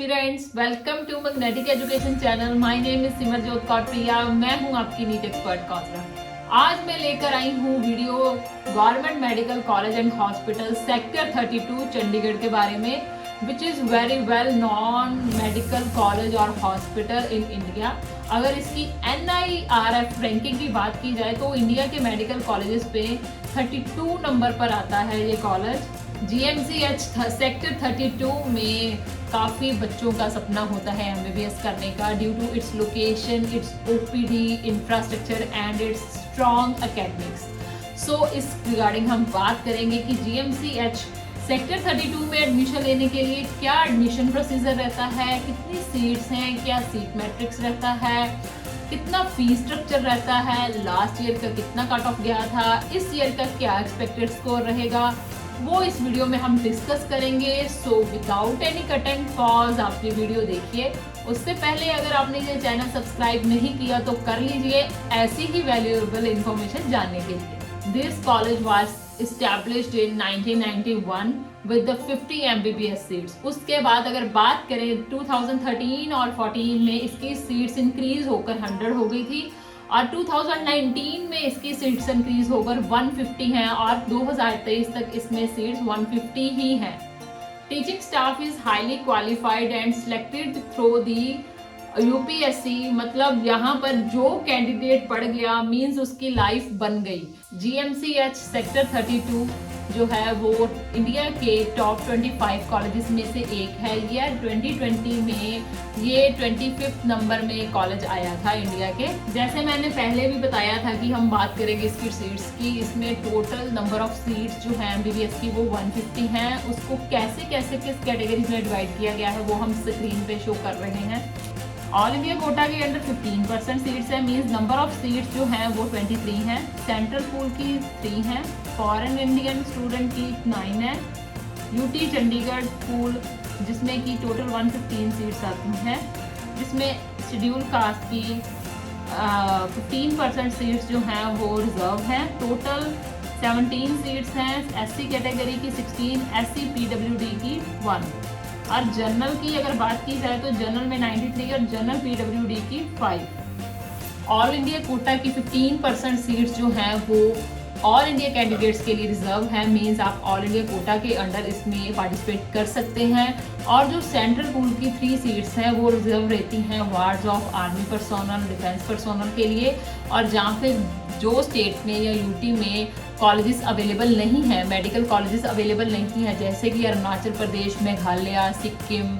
Aspirants, welcome to Magnetic Education channel. My name is Simarjot Kaur Priya. मैं हूं आपकी नीट एक्सपर्ट काउंसलर। आज मैं लेकर आई हूं video government medical college and hospital sector 32 Chandigarh के बारे में, which is very well non medical college और हॉस्पिटल इन इंडिया। अगर इसकी NIRF रैंकिंग की बात की जाए तो इंडिया के मेडिकल कॉलेजेस पे 32 नंबर पर आता है ये कॉलेज। GMCH सेक्टर 32 में काफ़ी बच्चों का सपना होता है MBBS करने का, due to its location, its OPD infrastructure and its strong academics. So इस रिगार्डिंग हम बात करेंगे कि GMCH सेक्टर 32 में एडमिशन लेने के लिए क्या एडमिशन प्रोसीजर रहता है, कितनी सीट्स हैं, क्या सीट मैट्रिक्स रहता है, कितना फीस स्ट्रक्चर रहता है, लास्ट ईयर का कितना कट ऑफ गया था, इस ईयर का क्या एक्सपेक्टेड स्कोर रहेगा, वो इस वीडियो में हम डिस्कस करेंगे। So without any cut and pause आप ये वीडियो देखिए। उससे पहले अगर आपने ये चैनल सब्सक्राइब नहीं किया तो कर लीजिए ऐसी ही वैल्यूएबल इंफॉर्मेशन जानने के लिए। This college was established in 1991 with the 50 MBBS seats। उसके बाद अगर बात करें 2013 और 14 में इसकी सीट्स इंक्रीज होकर 100 हो गई थी और 2019 में इसकी सीट्स इंक्रीज होकर 150 हैं और 2023 तक इसमें सीट्स 150 ही हैं। Teaching staff is highly qualified and selected through the UPSC, मतलब यहाँ पर जो कैंडिडेट पढ़ गया मींस उसकी लाइफ बन गई। GMCH सेक्टर 32 जो है वो इंडिया के टॉप 25 कॉलेजेस में से एक है। ईयर 2020 में ये 25th नंबर में कॉलेज आया था इंडिया के। जैसे मैंने पहले भी बताया था कि हम बात करेंगे इसकी सीट्स की। इसमें टोटल नंबर ऑफ सीट्स जो है MBBS की वो 150 हैं। उसको कैसे कैसे किस कैटेगरीज में डिवाइड किया गया है वो हम स्क्रीन पे शो कर रहे हैं। ऑल इंडिया कोटा के अंडर 15% सीट्स है, मीन्स नंबर ऑफ सीट्स जो हैं वो 23 हैं। सेंट्रल पूल की 3 हैं, फॉरेन इंडियन स्टूडेंट की 9 है। UT चंडीगढ़ पूल जिसमें की टोटल 115 सीट्स आती हैं, जिसमें शेड्यूल कास्ट की 15% सीट्स जो हैं वो रिजर्व हैं। टोटल 17 सीट्स हैं। SC कैटेगरी की 16, SC PWD की 1 और जनरल की अगर बात की जाए तो जनरल में 93 और जनरल PWD की 5। ऑल इंडिया कोटा की 15% सीट्स जो हैं वो ऑल इंडिया कैंडिडेट्स के लिए रिजर्व है, मींस आप ऑल इंडिया कोटा के अंडर इसमें पार्टिसिपेट कर सकते हैं। और जो सेंट्रल पूल की 3 सीट्स हैं वो रिजर्व रहती हैं wards of army personnel, defence personnel के लिए। और जहाँ पे जो स्टेट में या UT में कॉलेजेस अवेलेबल नहीं है, मेडिकल कॉलेजेस अवेलेबल नहीं है, जैसे कि अरुणाचल प्रदेश, मेघालय, सिक्किम,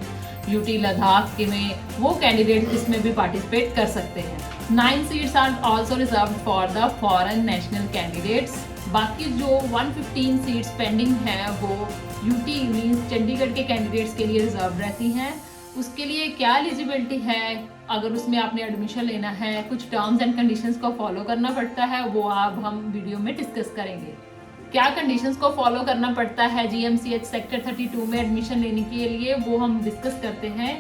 UT लद्दाख के में, वो कैंडिडेट इसमें भी पार्टिसिपेट कर सकते हैं। 9 seats are also reserve for the foreign national candidates. बाकी जो 115 सीट्स पेंडिंग हैं वो UT मीन्स चंडीगढ़ के कैंडिडेट्स के लिए रिजर्व रहती हैं। उसके लिए क्या एलिजिबिलिटी है, अगर उसमें आपने एडमिशन लेना है, कुछ टर्म्स एंड कंडीशंस को फॉलो करना पड़ता है, वो अब हम वीडियो में डिस्कस करेंगे। क्या कंडीशंस को फॉलो करना पड़ता है GMCH सेक्टर 32 में एडमिशन लेने के लिए, वो हम डिस्कस करते हैं।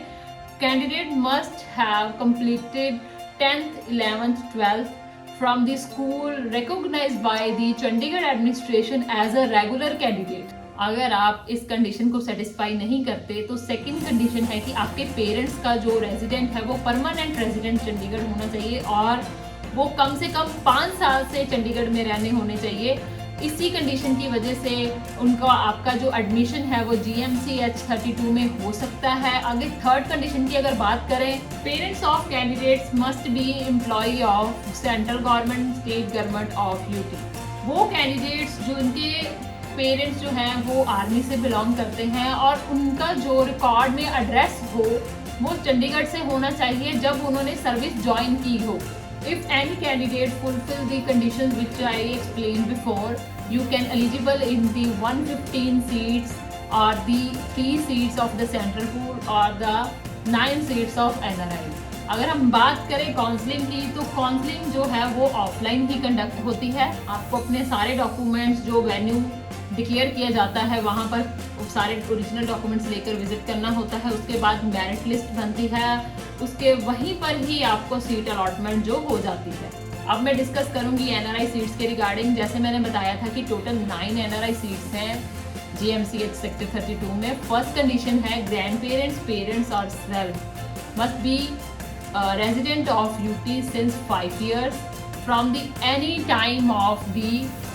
Candidate must have completed 10th 11th 12th from the school recognised by the Chandigarh administration as a regular candidate. अगर आप इस कंडीशन को सेटिस्फाई नहीं करते तो सेकंड कंडीशन है कि आपके पेरेंट्स का जो रेजिडेंट है वो परमानेंट रेजिडेंट चंडीगढ़ होना चाहिए और वो कम से कम 5 साल से चंडीगढ़ में रहने होने चाहिए। इसी कंडीशन की वजह से उनका आपका जो एडमिशन है वो GMCH 32 में हो सकता है। आगे थर्ड कंडीशन की अगर बात करें, parents of candidates must be employee of central government, state government of UT। वो कैंडिडेट्स जो उनके पेरेंट्स जो हैं वो आर्मी से बिलोंग करते हैं और उनका जो रिकॉर्ड में एड्रेस हो वो चंडीगढ़ से होना चाहिए जब उन्होंने सर्विस ज्वाइन की हो। If any candidate fulfill the conditions which I explained before, you can eligible in the 115 seats or the 3 seats of the central pool or the 9 seats of NRI। अगर हम बात करें काउंसलिंग की तो counselling जो है वो ऑफलाइन ही conduct होती है। आपको अपने सारे डॉक्यूमेंट्स जो वेन्यू डिक्लेयर किया जाता है वहाँ पर सारे ओरिजिनल डॉक्यूमेंट्स लेकर विजिट करना होता है। उसके बाद मेरिट लिस्ट बनती है, उसके वहीं पर ही आपको सीट अलॉटमेंट जो हो जाती है। अब मैं डिस्कस करूंगी NRI सीट्स के रिगार्डिंग। जैसे मैंने बताया था कि टोटल 9 NRI सीट्स हैं GMCH सेक्टर 32 में। फर्स्ट कंडीशन है ग्रैंड पेरेंट्स, पेरेंट्स और self must be resident of UT since 5 years from the any time of the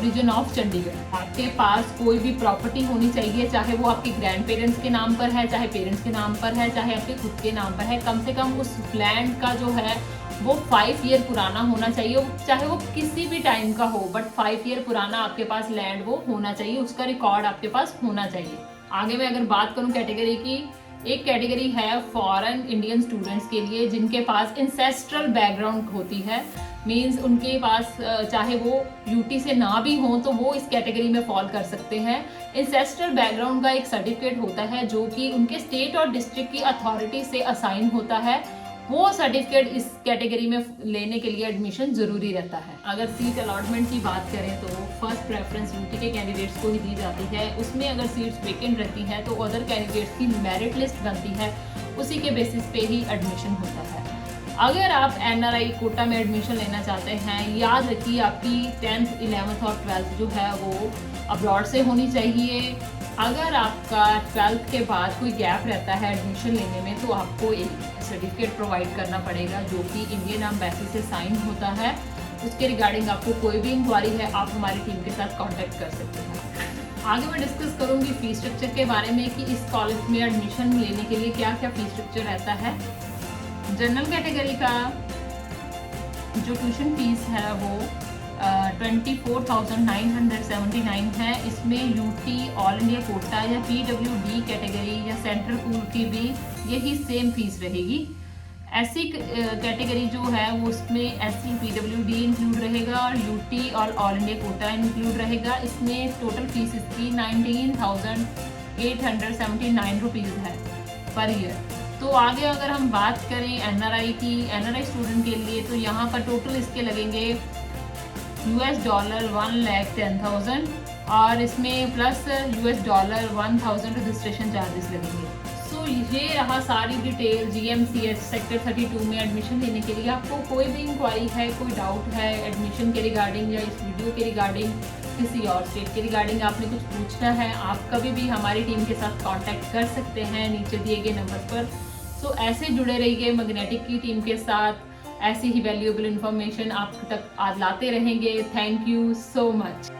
reason of Chandigarh. आपके पास कोई भी प्रॉपर्टी होनी चाहिए, चाहे वो आपके ग्रैंड पेरेंट्स के नाम पर है, चाहे पेरेंट्स के नाम पर है, चाहे आपके खुद के नाम पर है। कम से कम उस लैंड का जो है वो 5 year पुराना होना चाहिए, चाहे वो किसी भी टाइम का हो, बट 5 year पुराना आपके पास लैंड वो होना चाहिए, उसका रिकॉर्ड आपके पास होना चाहिए। आगे मैं अगर बात करूं कैटेगरी की, एक कैटेगरी है फॉरेन इंडियन स्टूडेंट्स के लिए जिनके पास इंसेस्ट्रल बैकग्राउंड होती है, मींस उनके पास चाहे वो यूटी से ना भी हों तो वो इस कैटेगरी में फॉल कर सकते हैं। इंसेस्ट्रल बैकग्राउंड का एक सर्टिफिकेट होता है जो कि उनके स्टेट और डिस्ट्रिक्ट की अथॉरिटी से असाइन होता है, वो सर्टिफिकेट इस कैटेगरी में लेने के लिए एडमिशन जरूरी रहता है। अगर सीट अलॉटमेंट की बात करें तो फर्स्ट प्रेफरेंस यूटी के कैंडिडेट्स को ही दी जाती है। उसमें अगर सीट्स वेकेंट रहती हैं तो अदर कैंडिडेट्स की मेरिट लिस्ट बनती है, उसी के बेसिस पे ही एडमिशन होता है। अगर आप NRI कोटा में एडमिशन लेना चाहते हैं, याद रखिए आपकी 10th 11th और 12th जो है वो अब्रॉड से होनी चाहिए। अगर आपका 12th के बाद कोई गैप रहता है एडमिशन लेने में तो आपको एक सर्टिफिकेट प्रोवाइड करना पड़ेगा जो कि इंडियन एम्बेसी से साइन होता है। उसके रिगार्डिंग आपको कोई भी इंक्वायरी है आप हमारी टीम के साथ कांटेक्ट कर सकते हैं। आगे मैं डिस्कस करूंगी फीस स्ट्रक्चर के बारे में कि इस कॉलेज में एडमिशन लेने के लिए क्या क्या फीस स्ट्रक्चर रहता है। जनरल कैटेगरी का जो ट्यूशन फीस है वो 24,979 है। इसमें यूटी, ऑल इंडिया कोटा या PWD कैटेगरी या सेंट्रल पूल की भी यही सेम फीस रहेगी। SC कैटेगरी जो है वो उसमें SC PWD इंक्लूड रहेगा और यूटी और ऑल इंडिया कोटा इंक्लूड रहेगा। इसमें टोटल फीस इसकी 19,879 रुपीज़ है पर ईयर। तो आगे अगर हम बात करें NRI की, NRI स्टूडेंट के लिए तो यहाँ पर टोटल इसके लगेंगे $1,10,000 और इसमें प्लस $1,000 रजिस्ट्रेशन चार्जेस लगेंगे। सो ये रहा सारी डिटेल GMCH सेक्टर 32 में एडमिशन लेने के लिए। आपको कोई भी इंक्वायरी है, कोई डाउट है एडमिशन के रिगार्डिंग या इस वीडियो के रिगार्डिंग, किसी और स्टेट के रिगार्डिंग आपने कुछ पूछना है, आप कभी भी हमारी टीम के साथ कांटेक्ट कर सकते हैं नीचे दिए गए नंबर पर। सो ऐसे जुड़े रहिए मैग्नेटिक की टीम के साथ, ऐसी ही वैल्यूएबल इंफॉर्मेशन आप तक आज लाते रहेंगे। Thank you so much.